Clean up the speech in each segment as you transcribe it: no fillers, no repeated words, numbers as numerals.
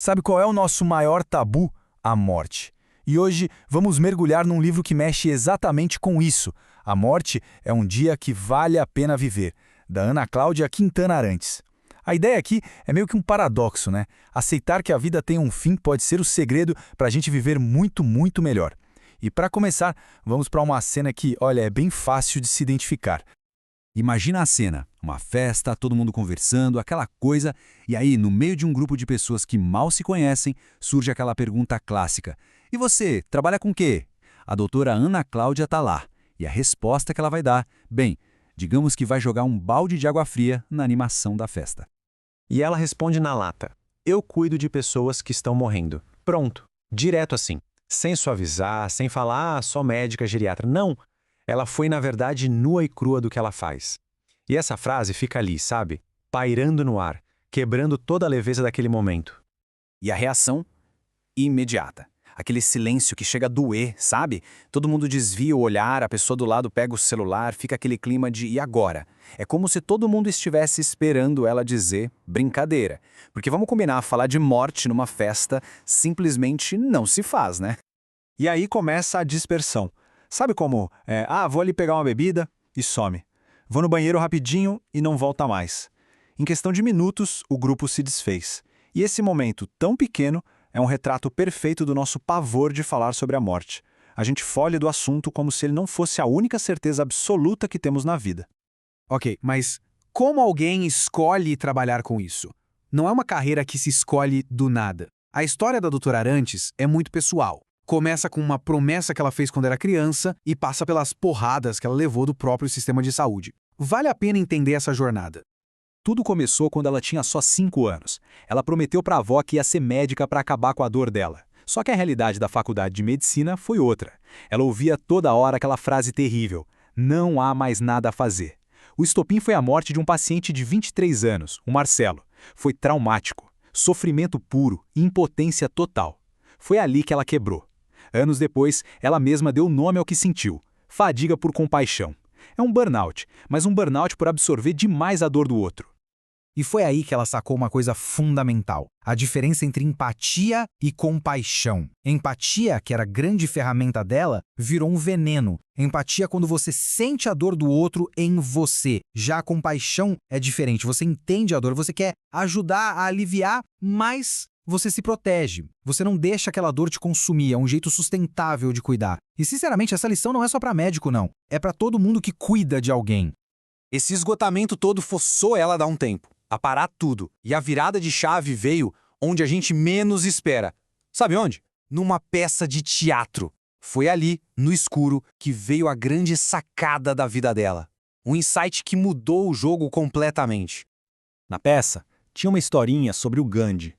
Sabe qual é o nosso maior tabu? A morte. E hoje vamos mergulhar num livro que mexe exatamente com isso. A morte é um dia que vale a pena viver, da Ana Cláudia Quintana Arantes. A ideia aqui é meio que um paradoxo, né? Aceitar que a vida tem um fim pode ser o segredo para a gente viver muito, muito melhor. E para começar, vamos para uma cena que, olha, é bem fácil de se identificar. Imagina a cena, uma festa, todo mundo conversando, aquela coisa, e aí, no meio de um grupo de pessoas que mal se conhecem, surge aquela pergunta clássica. E você, trabalha com o quê? A doutora Ana Cláudia está lá, e a resposta que ela vai dar, bem, digamos que vai jogar um balde de água fria na animação da festa. E ela responde na lata: eu cuido de pessoas que estão morrendo. Pronto, direto assim, sem suavizar, sem falar, só médica, geriatra, não. Ela foi, na verdade, nua e crua do que ela faz. E essa frase fica ali, sabe? Pairando no ar, quebrando toda a leveza daquele momento. E a reação? Imediata. Aquele silêncio que chega a doer, sabe? Todo mundo desvia o olhar, a pessoa do lado pega o celular, fica aquele clima de e agora? É como se todo mundo estivesse esperando ela dizer brincadeira. Porque vamos combinar, falar de morte numa festa simplesmente não se faz, né? E aí começa a dispersão. Sabe como? Vou ali pegar uma bebida e some. Vou no banheiro rapidinho e não volta mais. Em questão de minutos, o grupo se desfez. E esse momento tão pequeno é um retrato perfeito do nosso pavor de falar sobre a morte. A gente folha do assunto como se ele não fosse a única certeza absoluta que temos na vida. Ok, mas como alguém escolhe trabalhar com isso? Não é uma carreira que se escolhe do nada. A história da doutora Arantes é muito pessoal. Começa com uma promessa que ela fez quando era criança e passa pelas porradas que ela levou do próprio sistema de saúde. Vale a pena entender essa jornada. Tudo começou quando ela tinha só 5 anos. Ela prometeu para a avó que ia ser médica para acabar com a dor dela. Só que a realidade da faculdade de medicina foi outra. Ela ouvia toda hora aquela frase terrível: não há mais nada a fazer. O estopim foi a morte de um paciente de 23 anos, o Marcelo. Foi traumático, sofrimento puro e impotência total. Foi ali que ela quebrou. Anos depois, ela mesma deu nome ao que sentiu: fadiga por compaixão. É um burnout, mas um burnout por absorver demais a dor do outro. E foi aí que ela sacou uma coisa fundamental: a diferença entre empatia e compaixão. Empatia, que era a grande ferramenta dela, virou um veneno. Empatia é quando você sente a dor do outro em você. Já a compaixão é diferente. Você entende a dor, você quer ajudar a aliviar, mas você se protege. Você não deixa aquela dor te consumir. É um jeito sustentável de cuidar. E, sinceramente, essa lição não é só para médico, não. É para todo mundo que cuida de alguém. Esse esgotamento todo forçou ela a dar um tempo, a parar tudo. E a virada de chave veio onde a gente menos espera. Sabe onde? Numa peça de teatro. Foi ali, no escuro, que veio a grande sacada da vida dela. Um insight que mudou o jogo completamente. Na peça, tinha uma historinha sobre o Gandhi.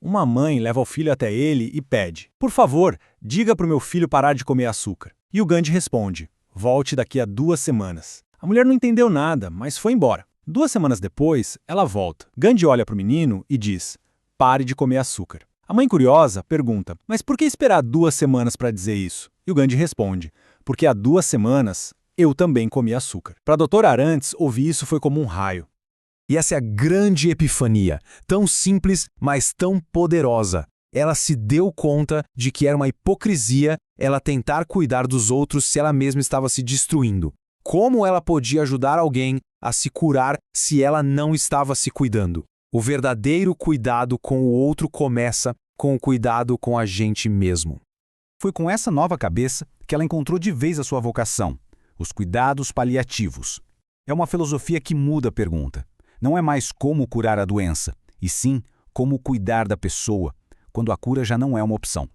Uma mãe leva o filho até ele e pede: por favor, diga para o meu filho parar de comer açúcar. E o Gandhi responde: volte daqui a 2 semanas. A mulher não entendeu nada, mas foi embora. 2 semanas depois, ela volta. Gandhi olha para o menino e diz: pare de comer açúcar. A mãe curiosa pergunta: mas por que esperar 2 semanas para dizer isso? E o Gandhi responde: porque há 2 semanas eu também comi açúcar. Para a doutora Arantes, ouvir isso foi como um raio. E essa é a grande epifania, tão simples, mas tão poderosa. Ela se deu conta de que era uma hipocrisia ela tentar cuidar dos outros se ela mesma estava se destruindo. Como ela podia ajudar alguém a se curar se ela não estava se cuidando? O verdadeiro cuidado com o outro começa com o cuidado com a gente mesmo. Foi com essa nova cabeça que ela encontrou de vez a sua vocação: os cuidados paliativos. É uma filosofia que muda a pergunta. Não é mais como curar a doença, e sim como cuidar da pessoa, quando a cura já não é uma opção.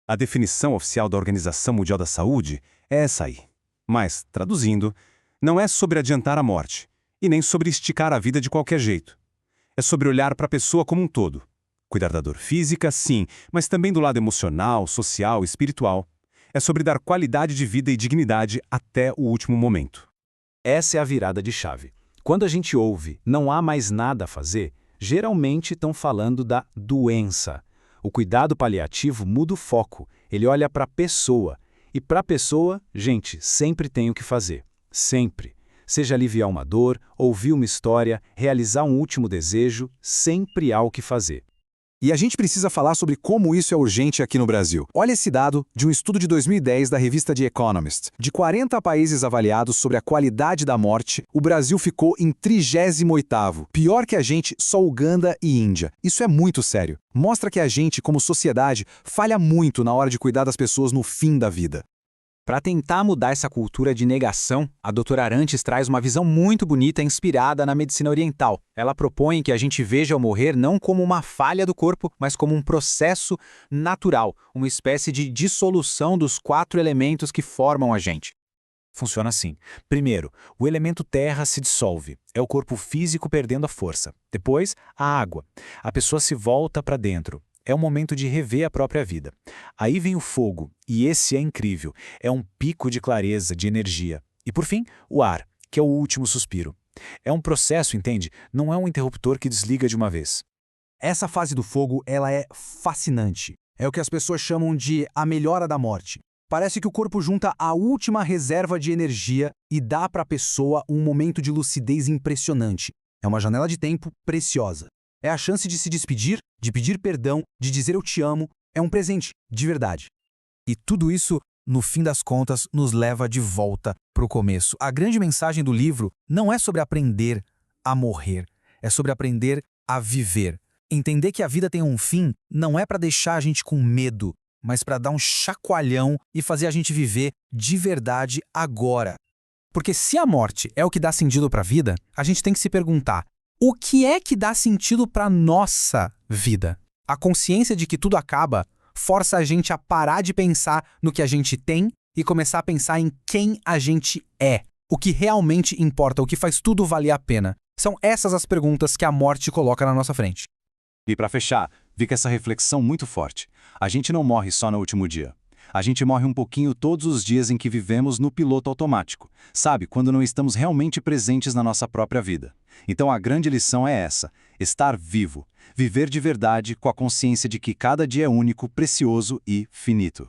A definição oficial da Organização Mundial da Saúde é essa aí. Mas, traduzindo, não é sobre adiantar a morte, e nem sobre esticar a vida de qualquer jeito. É sobre olhar para a pessoa como um todo. Cuidar da dor física, sim, mas também do lado emocional, social, espiritual. É sobre dar qualidade de vida e dignidade até o último momento. Essa é a virada de chave. Quando a gente ouve "não há mais nada a fazer", geralmente estão falando da doença. O cuidado paliativo muda o foco, ele olha para a pessoa. E para a pessoa, gente, sempre tem o que fazer. Sempre. Seja aliviar uma dor, ouvir uma história, realizar um último desejo, sempre há o que fazer. E a gente precisa falar sobre como isso é urgente aqui no Brasil. Olha esse dado de um estudo de 2010 da revista The Economist. De 40 países avaliados sobre a qualidade da morte, o Brasil ficou em 38º. Pior que a gente, só Uganda e Índia. Isso é muito sério. Mostra que a gente, como sociedade, falha muito na hora de cuidar das pessoas no fim da vida. Para tentar mudar essa cultura de negação, a doutora Arantes traz uma visão muito bonita inspirada na medicina oriental. Ela propõe que a gente veja o morrer não como uma falha do corpo, mas como um processo natural, uma espécie de dissolução dos 4 elementos que formam a gente. Funciona assim. Primeiro, o elemento terra se dissolve. É o corpo físico perdendo a força. Depois, a água. A pessoa se volta para dentro. É um momento de rever a própria vida. Aí vem o fogo, e esse é incrível. É um pico de clareza, de energia. E por fim, o ar, que é o último suspiro. É um processo, entende? Não é um interruptor que desliga de uma vez. Essa fase do fogo, ela é fascinante. É o que as pessoas chamam de a melhora da morte. Parece que o corpo junta a última reserva de energia e dá para a pessoa um momento de lucidez impressionante. É uma janela de tempo preciosa. É a chance de se despedir, de pedir perdão, de dizer eu te amo. É um presente, de verdade. E tudo isso, no fim das contas, nos leva de volta para o começo. A grande mensagem do livro não é sobre aprender a morrer, é sobre aprender a viver. Entender que a vida tem um fim não é para deixar a gente com medo, mas para dar um chacoalhão e fazer a gente viver de verdade agora. Porque se a morte é o que dá sentido para a vida, a gente tem que se perguntar: o que é que dá sentido para nossa vida? A consciência de que tudo acaba força a gente a parar de pensar no que a gente tem e começar a pensar em quem a gente é. O que realmente importa, o que faz tudo valer a pena. São essas as perguntas que a morte coloca na nossa frente. E para fechar, fica essa reflexão muito forte. A gente não morre só no último dia. A gente morre um pouquinho todos os dias em que vivemos no piloto automático. Sabe, quando não estamos realmente presentes na nossa própria vida. Então a grande lição é essa: estar vivo. Viver de verdade com a consciência de que cada dia é único, precioso e finito.